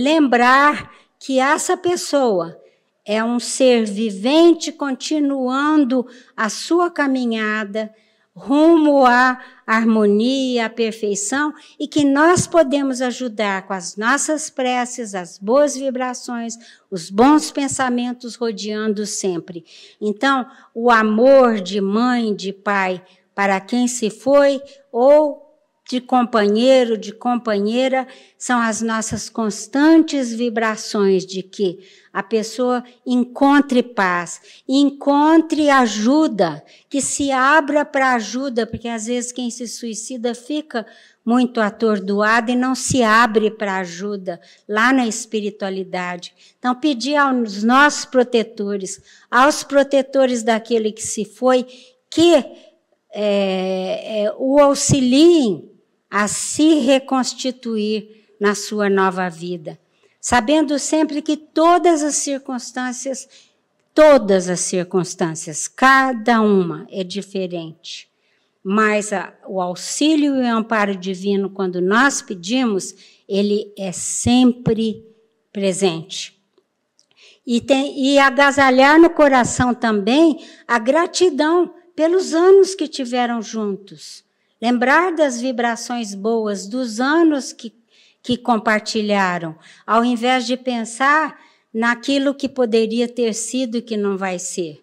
lembrar que essa pessoa é um ser vivente continuando a sua caminhada rumo à harmonia, à perfeição, e que nós podemos ajudar com as nossas preces, as boas vibrações, os bons pensamentos rodeando sempre. Então, o amor de mãe, de pai, para quem se foi, ou de companheiro, de companheira, são as nossas constantes vibrações de que a pessoa encontre paz, encontre ajuda, que se abra para ajuda, porque às vezes quem se suicida fica muito atordoado e não se abre para ajuda lá na espiritualidade. Então, pedir aos nossos protetores, aos protetores daquele que se foi, que o auxiliem a se reconstituir na sua nova vida, sabendo sempre que todas as circunstâncias, cada uma é diferente, mas o auxílio e o amparo divino, quando nós pedimos, ele é sempre presente. E agasalhar no coração também a gratidão pelos anos que tiveram juntos. Lembrar das vibrações boas, dos anos que compartilharam, ao invés de pensar naquilo que poderia ter sido e que não vai ser.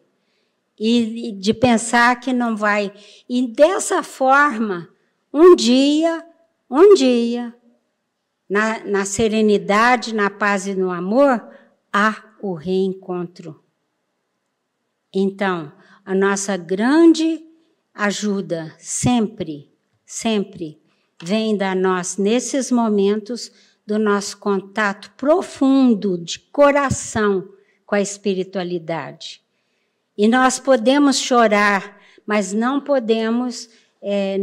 E de pensar que não vai. E dessa forma, um dia, na serenidade, na paz e no amor, há o reencontro. Então, a nossa grande ajuda sempre vem da nós, nesses momentos, do nosso contato profundo, de coração, com a espiritualidade. E nós podemos chorar, mas não podemos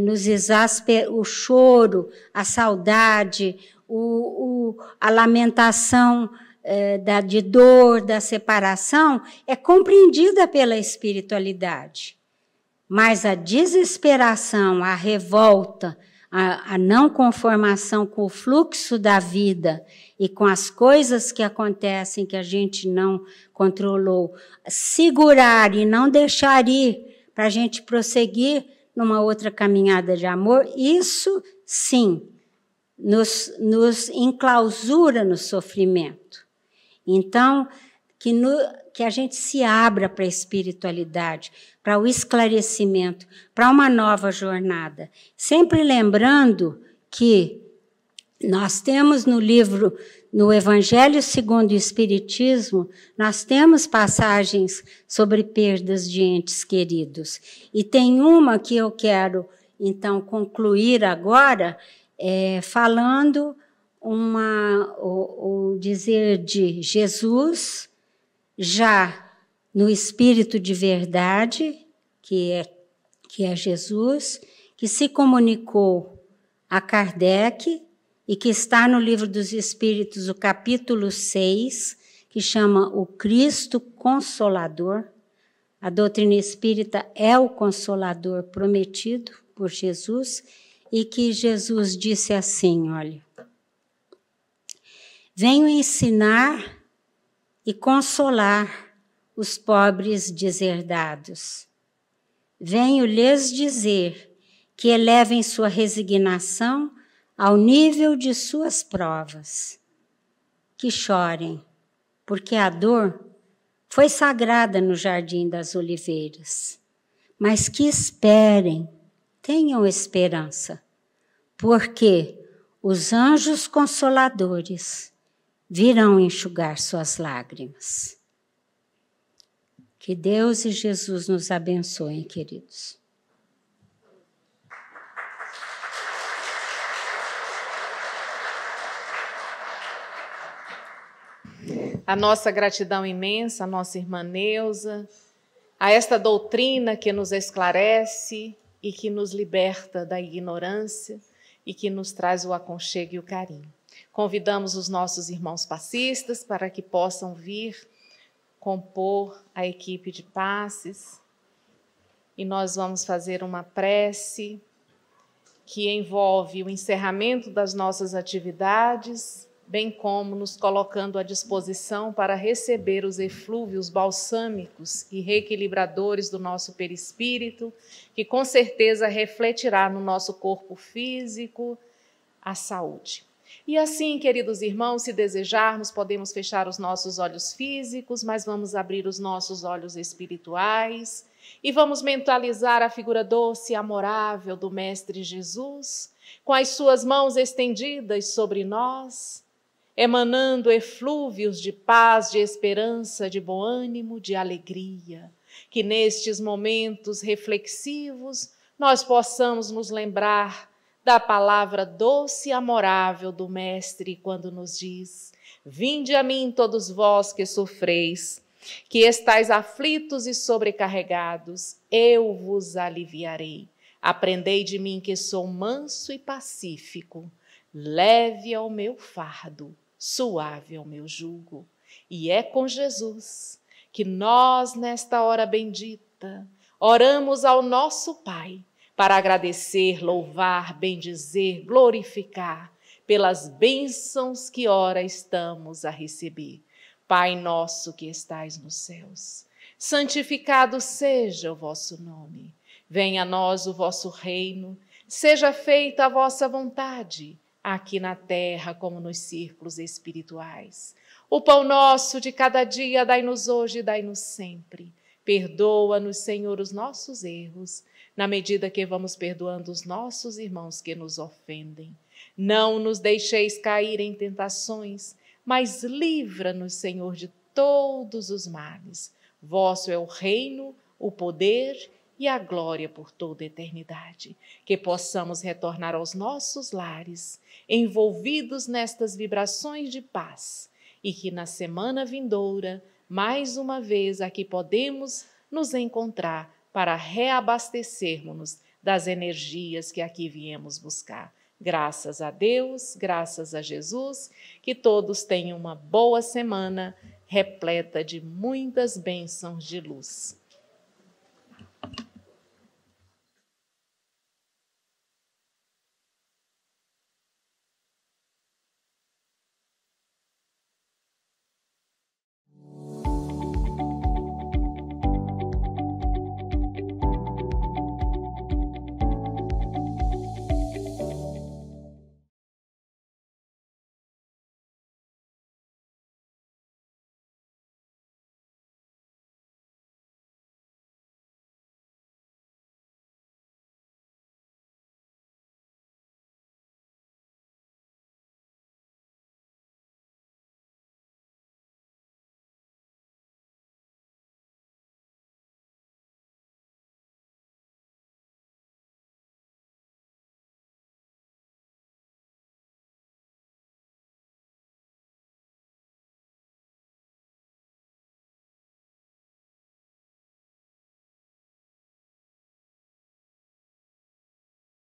nos exasperar. O choro, a saudade, a lamentação de dor, da separação, é compreendida pela espiritualidade. Mas a desesperação, a revolta, a não conformação com o fluxo da vida e com as coisas que acontecem que a gente não controlou, segurar e não deixar ir para a gente prosseguir numa outra caminhada de amor, isso sim nos enclausura no sofrimento. Então, que a gente se abra para a espiritualidade, para o esclarecimento, para uma nova jornada. Sempre lembrando que nós temos no livro, no Evangelho segundo o Espiritismo, nós temos passagens sobre perdas de entes queridos. E tem uma que eu quero, então, concluir agora, falando o dizer de Jesus, já no Espírito de verdade, que é Jesus, que se comunicou a Kardec e que está no Livro dos Espíritos, o capítulo 6, que chama O Cristo Consolador. A doutrina espírita é o Consolador prometido por Jesus, e que Jesus disse assim, olha, venho ensinar e consolar os pobres deserdados. Venho lhes dizer que elevem sua resignação ao nível de suas provas, que chorem, porque a dor foi sagrada no Jardim das Oliveiras, mas que esperem, tenham esperança, porque os anjos consoladores virão enxugar suas lágrimas. Que Deus e Jesus nos abençoem, queridos. A nossa gratidão imensa à nossa irmã Neuza, a esta doutrina que nos esclarece e que nos liberta da ignorância e que nos traz o aconchego e o carinho. Convidamos os nossos irmãos passistas para que possam vir compor a equipe de passes e nós vamos fazer uma prece que envolve o encerramento das nossas atividades, bem como nos colocando à disposição para receber os eflúvios balsâmicos e reequilibradores do nosso perispírito, que com certeza refletirá no nosso corpo físico a saúde. E assim, queridos irmãos, se desejarmos, podemos fechar os nossos olhos físicos, mas vamos abrir os nossos olhos espirituais e vamos mentalizar a figura doce e amorável do Mestre Jesus, com as suas mãos estendidas sobre nós, emanando eflúvios de paz, de esperança, de bom ânimo, de alegria. Que nestes momentos reflexivos nós possamos nos lembrar da palavra doce e amorável do Mestre, quando nos diz: vinde a mim todos vós que sofreis, que estáis aflitos e sobrecarregados, eu vos aliviarei. Aprendei de mim que sou manso e pacífico, leve é o meu fardo, suave é o meu jugo. E é com Jesus que nós, nesta hora bendita, oramos ao nosso Pai, para agradecer, louvar, bendizer, glorificar pelas bênçãos que ora estamos a receber. Pai nosso que estais nos céus, santificado seja o vosso nome. Venha a nós o vosso reino, seja feita a vossa vontade, aqui na terra como nos círculos espirituais. O pão nosso de cada dia dai-nos hoje e dai-nos sempre. Perdoa-nos, Senhor, os nossos erros, na medida que vamos perdoando os nossos irmãos que nos ofendem. Não nos deixeis cair em tentações, mas livra-nos, Senhor, de todos os males. Vosso é o reino, o poder e a glória por toda a eternidade. Que possamos retornar aos nossos lares, envolvidos nestas vibrações de paz, e que na semana vindoura, mais uma vez aqui podemos nos encontrar para reabastecermos-nos das energias que aqui viemos buscar. Graças a Deus, graças a Jesus, que todos tenham uma boa semana repleta de muitas bênçãos de luz.